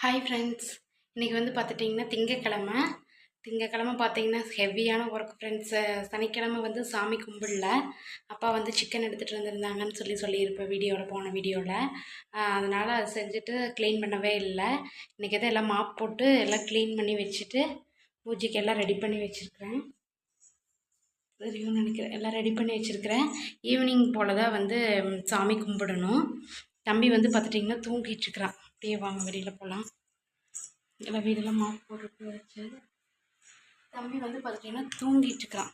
Hi friends, இன்றைக்கி வந்து பார்த்துட்டிங்கன்னா திங்கக்கிழமை பார்த்தீங்கன்னா ஹெவியான ஒர்க் ஃப்ரெண்ட்ஸு. சனிக்கிழமை வந்து சாமி கும்பிடல, அப்பா வந்து சிக்கன் எடுத்துகிட்டு வந்திருந்தாங்கன்னு சொல்லியிருப்பேன் போன வீடியோவில். அதனால் அதை செஞ்சுட்டு க்ளீன் பண்ணவே இல்லை. இன்றைக்கி தான் எல்லாம் மாப் போட்டு எல்லாம் க்ளீன் பண்ணி வச்சுட்டு பூஜைக்கு எல்லாம் ரெடி பண்ணி வச்சுருக்கிறேன். தெரியும்னு நினைக்கிறேன், எல்லாம் ரெடி பண்ணி வச்சுருக்கிறேன். ஈவினிங் போல் தான் வந்து சாமி கும்பிடணும். தம்பி வந்து பார்த்துட்டிங்கன்னா தூங்கிட்டுருக்குறான். அப்படியே வாங்க வெளியில் போகலாம். எல்லாம் வீடெல்லாம் மாப் போட்டு வச்சு தம்பி வந்து பார்த்துட்டிங்கன்னா தூங்கிட்டுருக்குறான்.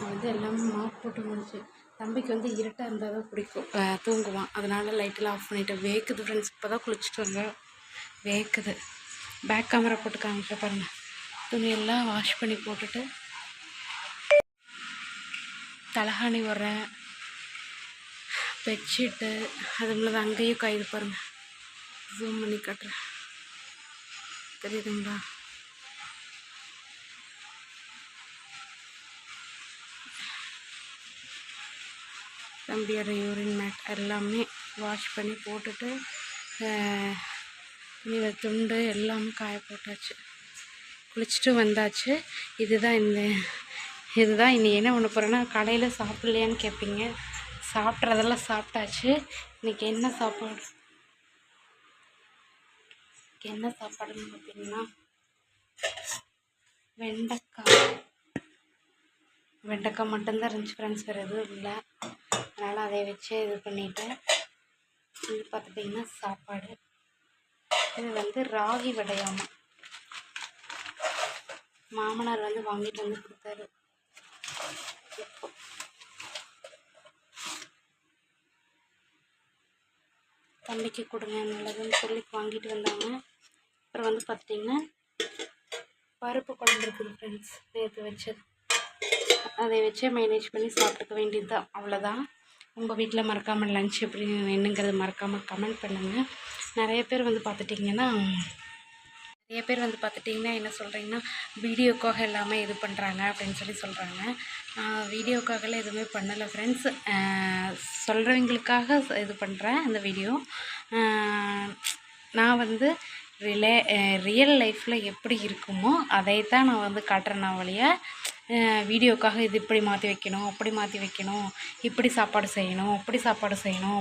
வந்து எல்லாமே மாப் போட்டு முடிச்சு. தம்பிக்கு வந்து இருட்டாக இருந்தால் தான் பிடிக்கும், தூங்குவான். அதனால் லைட்டெல்லாம் ஆஃப் பண்ணிவிட்டு வேக்குது ஃப்ரெண்ட்ஸ். இப்போ தான் குளிச்சுட்டு வந்தேன், வேக்குது. பேக் கேமரா போட்டு காமிக்க பாருங்கள். துணியெல்லாம் வாஷ் பண்ணி போட்டுட்டு தலகாணி வர்றேன், பெட்ஷீட்டு அது உள்ளது அங்கேயும் காயுது பாருங்கள். ஜூம் பண்ணி காட்டுறேன், தெரியுதுங்களா? தம்பியோட யூரின் மேட் எல்லாமே வாஷ் பண்ணி போட்டுட்டு துணி துண்டு எல்லாமே காய போட்டாச்சு. குளிச்சுட்டு வந்தாச்சு. இதுதான் இனி என்ன பண்ண போகிறேன்னா, கடையில் சாப்பிட்லையான்னு கேட்பீங்க. சாப்பிட்றதெல்லாம் சாப்பிட்டாச்சு. இன்றைக்கி என்ன சாப்பாடுன்னு பார்த்தீங்கன்னா, வெண்டைக்காய் மட்டும்தான் இருந்துச்சு ஃப்ரெண்ட்ஸ், வேறு எதுவும் இல்லை. அதனால் அதை வச்சு இது பண்ணிவிட்டேன். இது பார்த்துட்டிங்கன்னா சாப்பாடு. இது வந்து ராகி வடையாமா, மாமனார் வந்து வாங்கிட்டு வந்து கொடுத்தாரு. தம்பிக்கு கொடுங்க நல்லதுன்னு சொல்லி வாங்கிட்டு வந்தாங்க. அப்புறம் வந்து பார்த்துட்டிங்கன்னா பருப்பு குழம்பு இருக்குது ஃப்ரெண்ட்ஸ், நேற்று வச்சது. அதை வச்சே மேனேஜ் பண்ணி சாப்பிட்டுக்க வேண்டியது தான், அவ்வளோதான். உங்கள் வீட்டில் மறக்காமல் லன்ச் எப்படி என்னங்கிறது மறக்காமல் கமெண்ட் பண்ணுங்கள். நிறைய பேர் வந்து பார்த்துட்டிங்கன்னா என்ன சொல்கிறீங்கன்னா, வீடியோக்காக எல்லாமே இது பண்ணுறாங்க அப்படின்னு சொல்கிறாங்க. வீடியோக்காகலாம் எதுவுமே பண்ணலை ஃப்ரெண்ட்ஸ், சொல்கிறவங்களுக்காக இது பண்ணுறேன் அந்த வீடியோ. நான் வந்து ரியல் லைஃப்பில் எப்படி இருக்குமோ அதை தான் நான் வந்து காட்டுறேன். நான் வழிய வீடியோக்காக இது இப்படி மாற்றி வைக்கணும், அப்படி மாற்றி வைக்கணும், இப்படி சாப்பாடு செய்யணும், அப்படி சாப்பாடு செய்யணும்,